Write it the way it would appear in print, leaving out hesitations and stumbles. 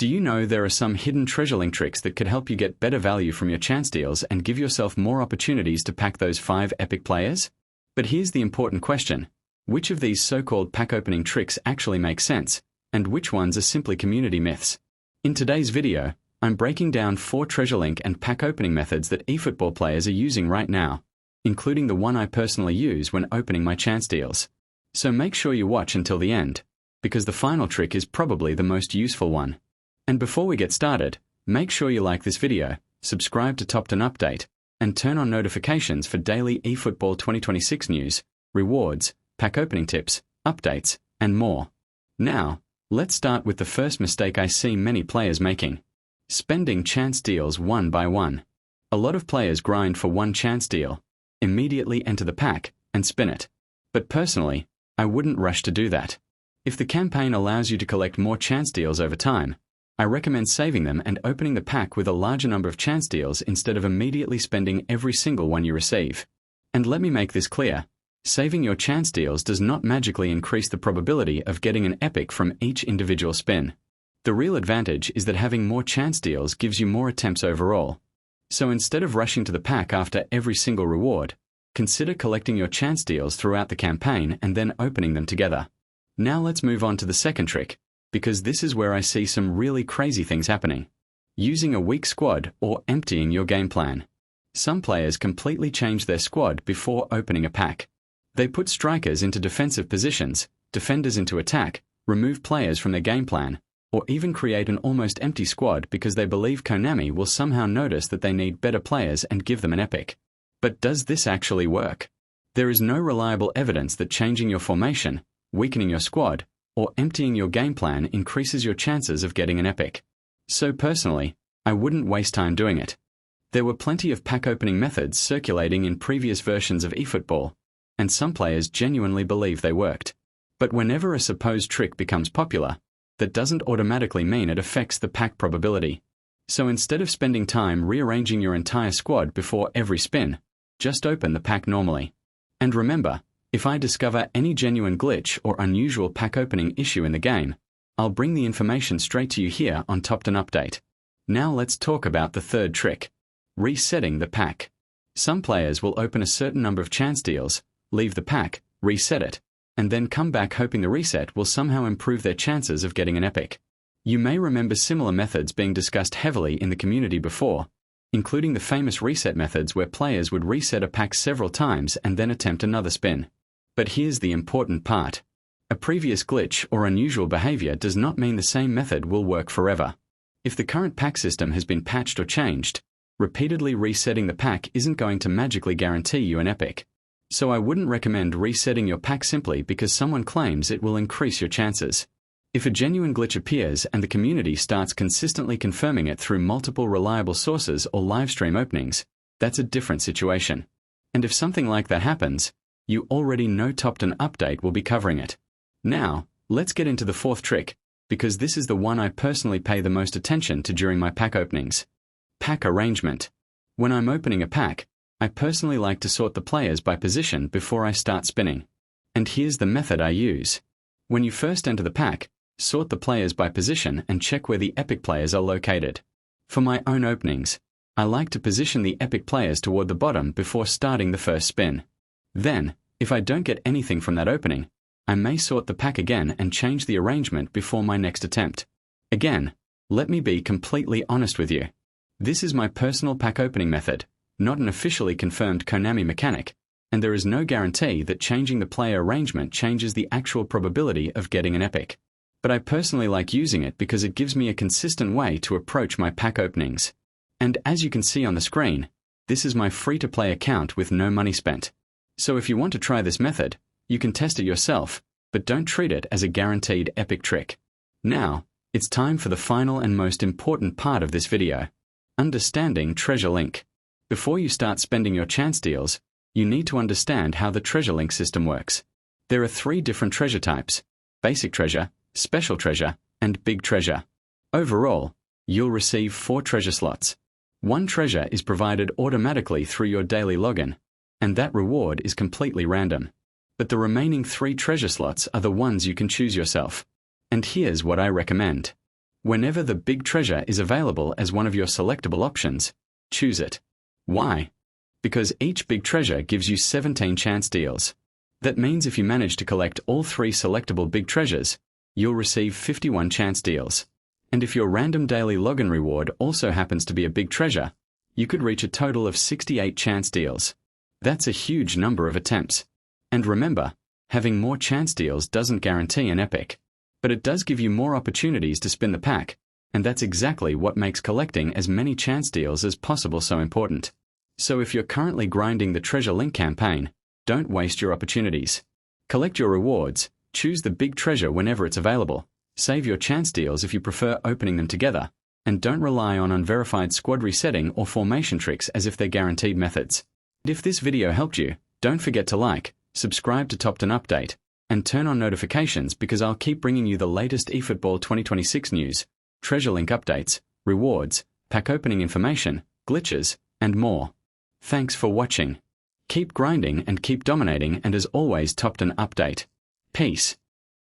Do you know there are some hidden TreasureLink tricks that could help you get better value from your chance deals and give yourself more opportunities to pack those 5 epic players? But here's the important question. Which of these so-called pack opening tricks actually make sense, and which ones are simply community myths? In today's video, I'm breaking down 4 TreasureLink and pack opening methods that eFootball players are using right now, including the one I personally use when opening my chance deals. So make sure you watch until the end, because the final trick is probably the most useful one. And before we get started, make sure you like this video, subscribe to TOPTENUPDATE, and turn on notifications for daily eFootball 2026 news, rewards, pack opening tips, updates, and more. Now, let's start with the first mistake I see many players making: spending chance deals one by one. A lot of players grind for one chance deal, immediately enter the pack, and spin it. But personally, I wouldn't rush to do that. If the campaign allows you to collect more chance deals over time, I recommend saving them and opening the pack with a larger number of chance deals instead of immediately spending every single one you receive. And let me make this clear: saving your chance deals does not magically increase the probability of getting an epic from each individual spin. The real advantage is that having more chance deals gives you more attempts overall. So instead of rushing to the pack after every single reward, consider collecting your chance deals throughout the campaign and then opening them together. Now let's move on to the second trick, because this is where I see some really crazy things happening. Using a weak squad or emptying your game plan. Some players completely change their squad before opening a pack. They put strikers into defensive positions, defenders into attack, remove players from their game plan, or even create an almost empty squad because they believe Konami will somehow notice that they need better players and give them an epic. But does this actually work? There is no reliable evidence that changing your formation, weakening your squad, or emptying your game plan increases your chances of getting an epic. So personally, I wouldn't waste time doing it. There were plenty of pack opening methods circulating in previous versions of eFootball, and some players genuinely believe they worked. But whenever a supposed trick becomes popular, that doesn't automatically mean it affects the pack probability. So instead of spending time rearranging your entire squad before every spin, just open the pack normally. And remember, if I discover any genuine glitch or unusual pack opening issue in the game, I'll bring the information straight to you here on TOPTENUPDATE. Now let's talk about the third trick: resetting the pack. Some players will open a certain number of chance deals, leave the pack, reset it, and then come back hoping the reset will somehow improve their chances of getting an epic. You may remember similar methods being discussed heavily in the community before, including the famous reset methods where players would reset a pack several times and then attempt another spin. But here's the important part. A previous glitch or unusual behavior does not mean the same method will work forever. If the current pack system has been patched or changed, repeatedly resetting the pack isn't going to magically guarantee you an epic. So I wouldn't recommend resetting your pack simply because someone claims it will increase your chances. If a genuine glitch appears and the community starts consistently confirming it through multiple reliable sources or livestream openings, that's a different situation. And if something like that happens, you already know TOPTENUPDATE will be covering it. Now, let's get into the fourth trick, because this is the one I personally pay the most attention to during my pack openings. Pack arrangement. When I'm opening a pack, I personally like to sort the players by position before I start spinning. And here's the method I use. When you first enter the pack, sort the players by position and check where the epic players are located. For my own openings, I like to position the epic players toward the bottom before starting the first spin. Then, if I don't get anything from that opening, I may sort the pack again and change the arrangement before my next attempt. Again, let me be completely honest with you. This is my personal pack opening method, not an officially confirmed Konami mechanic, and there is no guarantee that changing the player arrangement changes the actual probability of getting an epic. But I personally like using it because it gives me a consistent way to approach my pack openings. And as you can see on the screen, this is my free-to-play account with no money spent. So if you want to try this method, you can test it yourself, but don't treat it as a guaranteed epic trick. Now, it's time for the final and most important part of this video: understanding TreasureLink. Before you start spending your chance deals, you need to understand how the TreasureLink system works. There are 3 different treasure types: basic treasure, special treasure, and big treasure. Overall, you'll receive 4 treasure slots. 1 treasure is provided automatically through your daily login, and that reward is completely random. But the remaining 3 treasure slots are the ones you can choose yourself. And here's what I recommend. Whenever the big treasure is available as one of your selectable options, choose it. Why? Because each big treasure gives you 17 chance deals. That means if you manage to collect all 3 selectable big treasures, you'll receive 51 chance deals. And if your random daily login reward also happens to be a big treasure, you could reach a total of 68 chance deals. That's a huge number of attempts. And remember, having more chance deals doesn't guarantee an epic, but it does give you more opportunities to spin the pack, and that's exactly what makes collecting as many chance deals as possible so important. So if you're currently grinding the TreasureLink campaign, don't waste your opportunities. Collect your rewards, choose the big treasure whenever it's available, save your chance deals if you prefer opening them together, and don't rely on unverified squad resetting or formation tricks as if they're guaranteed methods. If this video helped you, don't forget to like, subscribe to TOPTENUPDATE, and turn on notifications because I'll keep bringing you the latest eFootball 2026 news, TreasureLink updates, rewards, pack opening information, glitches, and more. Thanks for watching. Keep grinding and keep dominating, and as always, TOPTENUPDATE. Peace.